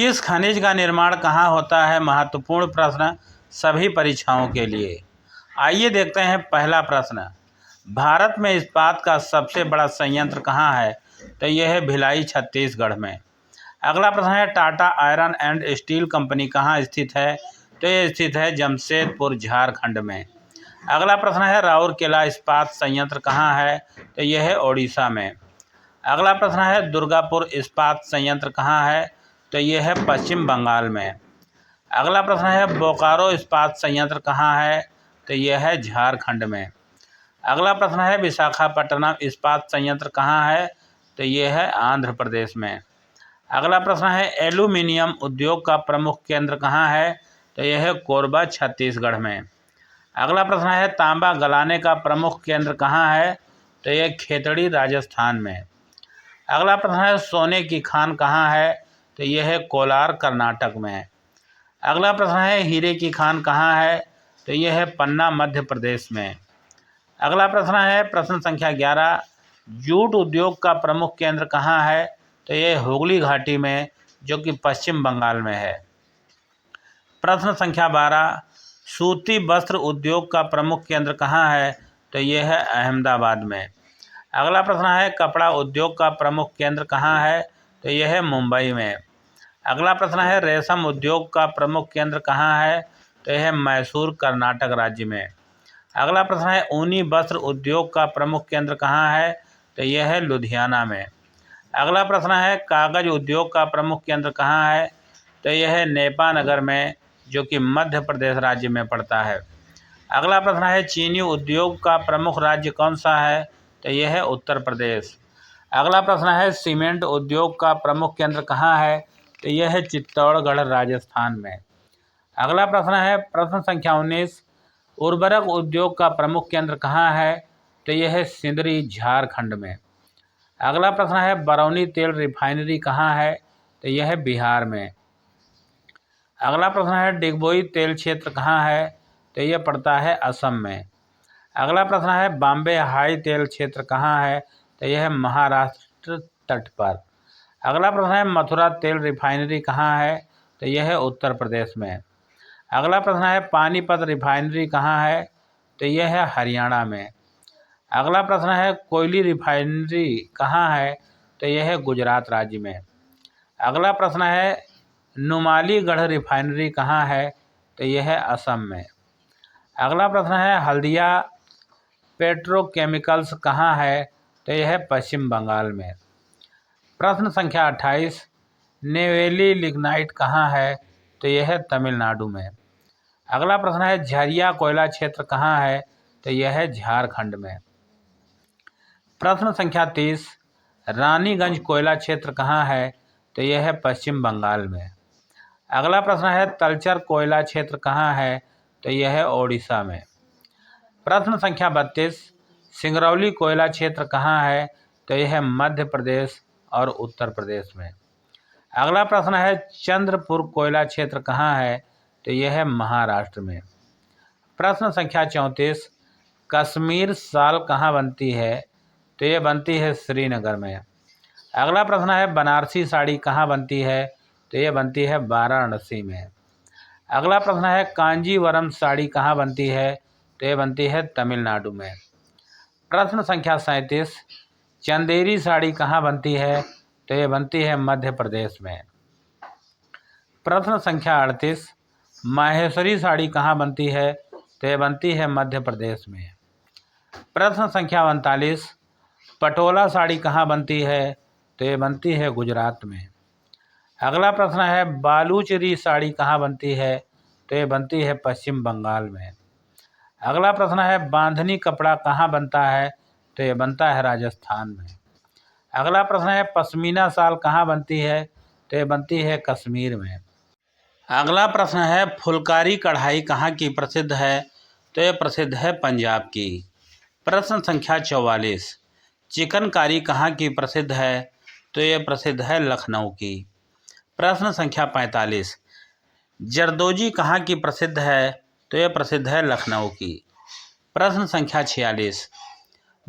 किस खनिज का निर्माण कहाँ होता है? महत्वपूर्ण प्रश्न सभी परीक्षाओं के लिए। आइए देखते हैं पहला प्रश्न। भारत में इस्पात का सबसे बड़ा संयंत्र कहाँ है? तो यह है भिलाई, छत्तीसगढ़ में। अगला प्रश्न है Tata iron and steel company कहाँ स्थित है? तो ये स्थित है जमशेदपुर, झारखंड में। अगला प्रश्न है राउरकेला इस्पात संयंत्र कहाँ है? तो यह है ओडिशा में। अगला प्रश्न है दुर्गापुर इस्पात संयंत्र कहाँ है? तो यह है पश्चिम बंगाल में। अगला प्रश्न है बोकारो इस्पात संयंत्र कहाँ है? तो यह है झारखंड में। अगला प्रश्न है विशाखापट्टनम इस्पात संयंत्र कहाँ है? तो यह है आंध्र प्रदेश में। अगला प्रश्न है एल्यूमीनियम उद्योग का प्रमुख केंद्र कहाँ है? तो यह है कोरबा, छत्तीसगढ़ में। अगला प्रश्न है तांबा गलाने का प्रमुख केंद्र कहाँ है? तो यह खेतड़ी, राजस्थान में। अगला प्रश्न है सोने की खान कहाँ है? तो यह है कोलार, कर्नाटक में। अगला प्रश्न है हीरे की खान कहाँ है? तो यह है पन्ना, मध्य प्रदेश में। अगला प्रश्न है प्रश्न संख्या 11, जूट उद्योग का प्रमुख केंद्र कहाँ है? तो यह हुगली घाटी में, जो कि पश्चिम बंगाल में है। प्रश्न संख्या 12, सूती वस्त्र उद्योग का प्रमुख केंद्र कहाँ है? तो यह है अहमदाबाद में। अगला प्रश्न है कपड़ा उद्योग का प्रमुख केंद्र कहाँ है? तो यह है मुंबई में। अगला प्रश्न है रेशम उद्योग का प्रमुख केंद्र कहाँ है? तो यह है मैसूर, कर्नाटक राज्य में। अगला प्रश्न है ऊनी वस्त्र उद्योग का प्रमुख केंद्र कहाँ है? तो यह है लुधियाना में। अगला प्रश्न है कागज उद्योग का प्रमुख केंद्र कहाँ है? तो यह है नेपानगर में, जो कि मध्य प्रदेश राज्य में पड़ता है। अगला प्रश्न है चीनी उद्योग का प्रमुख राज्य कौन सा है? तो यह है उत्तर प्रदेश। अगला प्रश्न है सीमेंट उद्योग का प्रमुख केंद्र कहाँ है? तो यह है चित्तौड़गढ़, राजस्थान में। अगला प्रश्न है प्रश्न संख्या 19, उर्वरक उद्योग का प्रमुख केंद्र कहाँ है? तो यह है सिंदरी, झारखंड में। अगला प्रश्न है बरौनी तेल रिफाइनरी कहाँ है? तो यह है बिहार में। अगला प्रश्न है डिगबोई तेल क्षेत्र कहाँ है? तो यह पड़ता है असम में। अगला प्रश्न है बॉम्बे हाई तेल क्षेत्र कहाँ है? तो यह है महाराष्ट्र तट पर। अगला प्रश्न है मथुरा तेल रिफाइनरी कहाँ है? तो यह है उत्तर प्रदेश में। अगला प्रश्न है पानीपत रिफाइनरी कहाँ है? तो यह है हरियाणा में। अगला प्रश्न है कोयली रिफाइनरी कहाँ है? तो यह है गुजरात राज्य में। अगला प्रश्न है नुमालीगढ़ रिफाइनरी कहाँ है? तो यह है असम में। अगला प्रश्न है हल्दिया पेट्रोकेमिकल्स कहाँ है? तो यह है पश्चिम बंगाल में। प्रश्न संख्या 28, नेवेली लिग्नाइट कहाँ है? तो यह है तमिलनाडु में। अगला प्रश्न है झरिया कोयला क्षेत्र कहाँ है? तो यह है झारखंड में। प्रश्न संख्या 30, रानीगंज कोयला क्षेत्र कहाँ है? तो यह है पश्चिम बंगाल में। अगला प्रश्न है तलचर कोयला क्षेत्र कहाँ है? तो यह है ओडिशा में। प्रश्न संख्या 32, सिंगरौली कोयला क्षेत्र कहाँ है? तो यह है मध्य प्रदेश और उत्तर प्रदेश में। अगला प्रश्न है चंद्रपुर कोयला क्षेत्र कहाँ है? तो यह है महाराष्ट्र में। प्रश्न संख्या 34, कश्मीर साल कहाँ बनती है? तो यह बनती है श्रीनगर में। अगला प्रश्न है बनारसी साड़ी कहाँ बनती है? तो यह बनती है वाराणसी में। अगला प्रश्न है कांजीवरम साड़ी कहाँ बनती है? तो यह बनती है तमिलनाडु में। प्रश्न संख्या 37, चंदेरी साड़ी कहाँ बनती है? तो यह बनती है मध्य प्रदेश में। प्रश्न संख्या 38, माहेश्वरी साड़ी कहाँ बनती है? तो यह बनती है मध्य प्रदेश में। प्रश्न संख्या 39, पटोला साड़ी कहाँ बनती है? तो यह बनती है गुजरात में। अगला प्रश्न है बालूचरी साड़ी कहाँ बनती है? तो यह बनती है पश्चिम बंगाल में। अगला प्रश्न है बांधनी कपड़ा कहाँ बनता है? तो यह बनता है राजस्थान में। अगला प्रश्न है पश्मीना शाल कहाँ बनती है? तो यह बनती है कश्मीर में। अगला प्रश्न है फुलकारी कढ़ाई कहाँ की प्रसिद्ध है? तो यह प्रसिद्ध है पंजाब की। प्रश्न संख्या 44, चिकनकारी कहाँ की प्रसिद्ध है? तो यह प्रसिद्ध है लखनऊ की। प्रश्न संख्या 45, जरदोजी कहाँ की प्रसिद्ध है? तो यह प्रसिद्ध है लखनऊ की। प्रश्न संख्या 46,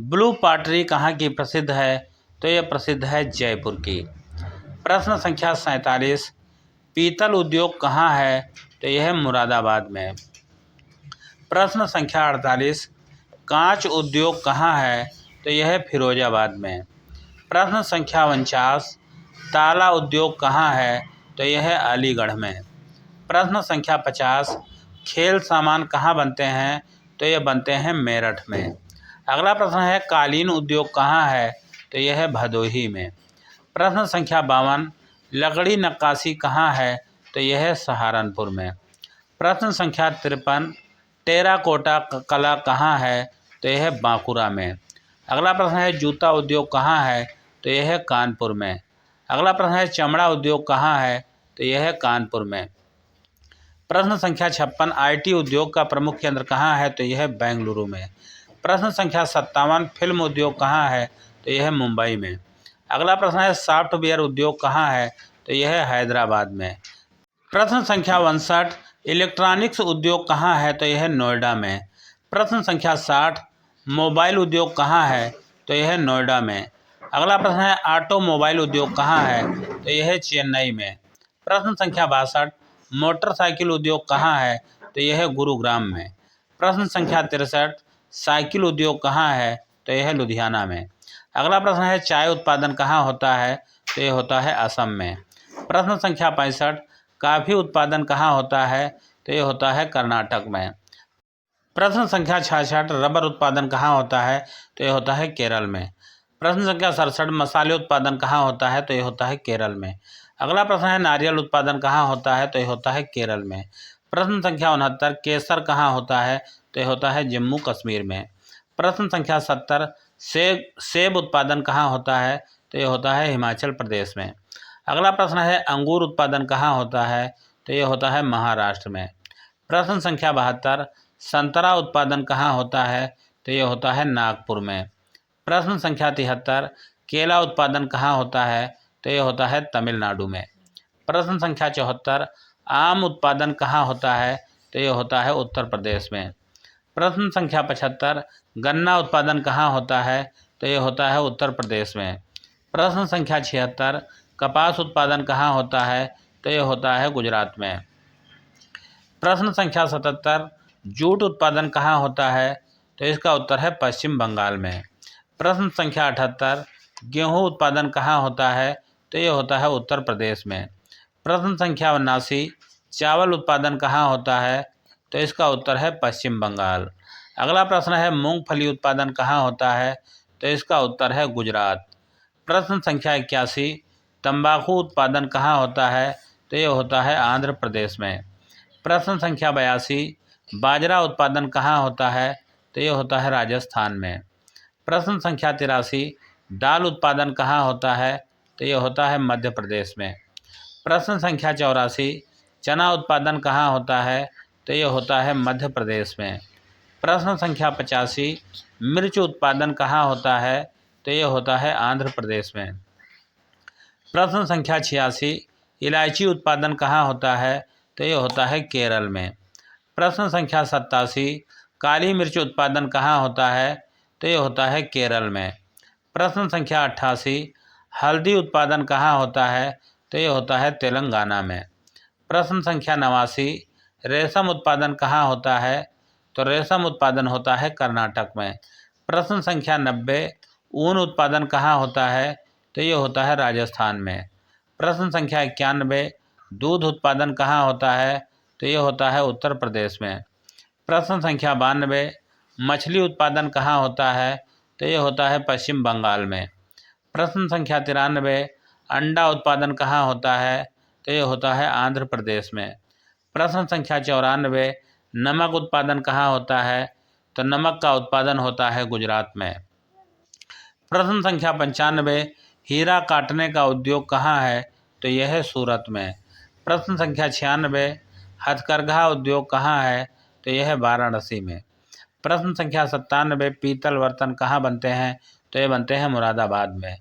ब्लू पाटरी कहाँ की प्रसिद्ध है? तो यह प्रसिद्ध है जयपुर की। प्रश्न संख्या 47, पीतल उद्योग कहाँ है? तो यह है मुरादाबाद में। प्रश्न संख्या 48, कांच उद्योग कहाँ है? तो यह है फिरोजाबाद में। प्रश्न संख्या 49, ताला उद्योग कहाँ है? तो यह है अलीगढ़ में। प्रश्न संख्या 50, खेल सामान कहाँ बनते हैं? तो ये बनते हैं मेरठ में। अगला प्रश्न है कालीन उद्योग कहाँ है? तो यह है भदोही में। प्रश्न संख्या 52, लकड़ी नक्काशी कहाँ है? तो यह है सहारनपुर में। प्रश्न संख्या 53, टेराकोटा कला कहाँ है? तो यह है बांकुरा में। अगला प्रश्न है जूता उद्योग कहाँ है? तो यह है कानपुर में। अगला प्रश्न है चमड़ा उद्योग कहाँ है? तो यह है कानपुर में। प्रश्न संख्या 56, आईटी उद्योग का प्रमुख केंद्र कहाँ है? तो यह है बेंगलुरु में। प्रश्न संख्या 57, फिल्म उद्योग कहाँ है? तो यह है मुंबई में। अगला प्रश्न है सॉफ्टवेयर उद्योग कहाँ है? तो यह है हैदराबाद में। प्रश्न संख्या 59, इलेक्ट्रॉनिक्स उद्योग कहाँ है? तो यह है नोएडा में। प्रश्न संख्या 60, मोबाइल उद्योग कहाँ है? तो यह है नोएडा में। अगला प्रश्न है ऑटोमोबाइल उद्योग कहाँ है? तो यह है चेन्नई में। प्रश्न संख्या 62, मोटरसाइकिल उद्योग कहाँ है? तो यह है गुरुग्राम में। प्रश्न संख्या 63, साइकिल उद्योग कहाँ है? तो यह है लुधियाना में। अगला प्रश्न है चाय उत्पादन कहाँ होता है? तो यह होता है असम में। प्रश्न संख्या 65, कॉफ़ी उत्पादन कहाँ होता है? तो यह होता है कर्नाटक में। प्रश्न संख्या 66, रबर उत्पादन कहाँ होता है? तो यह होता है केरल में। प्रश्न संख्या 67, मसाले उत्पादन कहाँ होता है? तो यह होता है केरल में। अगला प्रश्न है नारियल उत्पादन कहाँ होता है? तो यह होता है केरल में। प्रश्न संख्या 69, केसर कहाँ होता है? तो यह होता है जम्मू कश्मीर में। प्रश्न संख्या 70, सेब उत्पादन कहाँ होता है? तो यह होता है हिमाचल प्रदेश में। अगला प्रश्न है अंगूर उत्पादन कहाँ होता है? तो यह होता है महाराष्ट्र में। प्रश्न संख्या 72, संतरा उत्पादन कहाँ होता है? तो यह होता है नागपुर में। प्रश्न संख्या 73, केला उत्पादन कहाँ होता है? तो यह होता है तमिलनाडु में। प्रश्न संख्या 74, आम उत्पादन कहाँ होता है? तो यह होता है उत्तर प्रदेश में। प्रश्न संख्या 75, गन्ना उत्पादन कहाँ होता है? तो यह होता है उत्तर प्रदेश में। प्रश्न संख्या 76, कपास उत्पादन कहाँ होता है? तो यह होता है गुजरात में। प्रश्न संख्या 77, जूट उत्पादन कहाँ होता है? तो इसका उत्तर है पश्चिम बंगाल में। प्रश्न संख्या 78, गेहूं उत्पादन कहाँ होता है? तो यह होता है उत्तर प्रदेश में। प्रश्न संख्या 79, चावल उत्पादन कहाँ होता है? तो इसका उत्तर है पश्चिम बंगाल। अगला प्रश्न है मूंगफली उत्पादन कहाँ होता है? तो इसका उत्तर है गुजरात। प्रश्न संख्या 81, तंबाकू उत्पादन कहाँ होता है? तो यह होता है आंध्र प्रदेश में। प्रश्न संख्या 82, बाजरा उत्पादन कहाँ होता है? तो यह होता है राजस्थान में। प्रश्न संख्या 83, दाल उत्पादन कहाँ होता है? तो यह होता है मध्य प्रदेश में। प्रश्न संख्या 84, चना उत्पादन कहाँ होता है? तो यह होता है मध्य प्रदेश में। प्रश्न संख्या 85, मिर्च उत्पादन कहाँ होता है? तो यह होता है आंध्र प्रदेश में। प्रश्न संख्या 86, इलायची उत्पादन कहाँ होता है? तो यह होता है केरल में। प्रश्न संख्या 87, काली मिर्च उत्पादन कहाँ होता है? तो यह होता है केरल में। प्रश्न संख्या 88, हल्दी उत्पादन कहाँ होता है? तो यह होता है तेलंगाना में। प्रश्न संख्या 89, रेशम उत्पादन कहाँ होता है? तो रेशम उत्पादन होता है कर्नाटक में। प्रश्न संख्या 90, ऊन उत्पादन कहाँ होता है? तो यह होता है राजस्थान में। प्रश्न संख्या 91, दूध उत्पादन कहाँ होता है? तो यह होता है उत्तर प्रदेश में। प्रश्न संख्या 92, मछली उत्पादन कहाँ होता है? तो यह होता है पश्चिम बंगाल में। प्रश्न संख्या 93, अंडा उत्पादन कहाँ होता है? तो यह होता है आंध्र प्रदेश में। प्रश्न संख्या 94, नमक उत्पादन कहाँ होता है? तो नमक का उत्पादन होता है गुजरात में। प्रश्न संख्या 95, हीरा काटने का उद्योग कहाँ है? तो यह है सूरत में। प्रश्न संख्या 96, हथकरघा उद्योग कहाँ है? तो यह है वाराणसी में। प्रश्न संख्या 97, पीतल बर्तन कहाँ बनते हैं? तो ये बनते हैं मुरादाबाद में।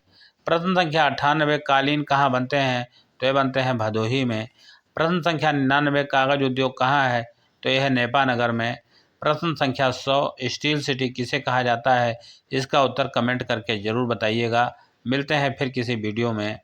प्रश्न संख्या 98, कालीन कहाँ बनते हैं? तो ये बनते हैं भदोही में। प्रश्न संख्या 99, कागज उद्योग कहाँ है? तो यह है नेपानगर में। प्रश्न संख्या 100, स्टील सिटी किसे कहा जाता है? इसका उत्तर कमेंट करके ज़रूर बताइएगा। मिलते हैं फिर किसी वीडियो में।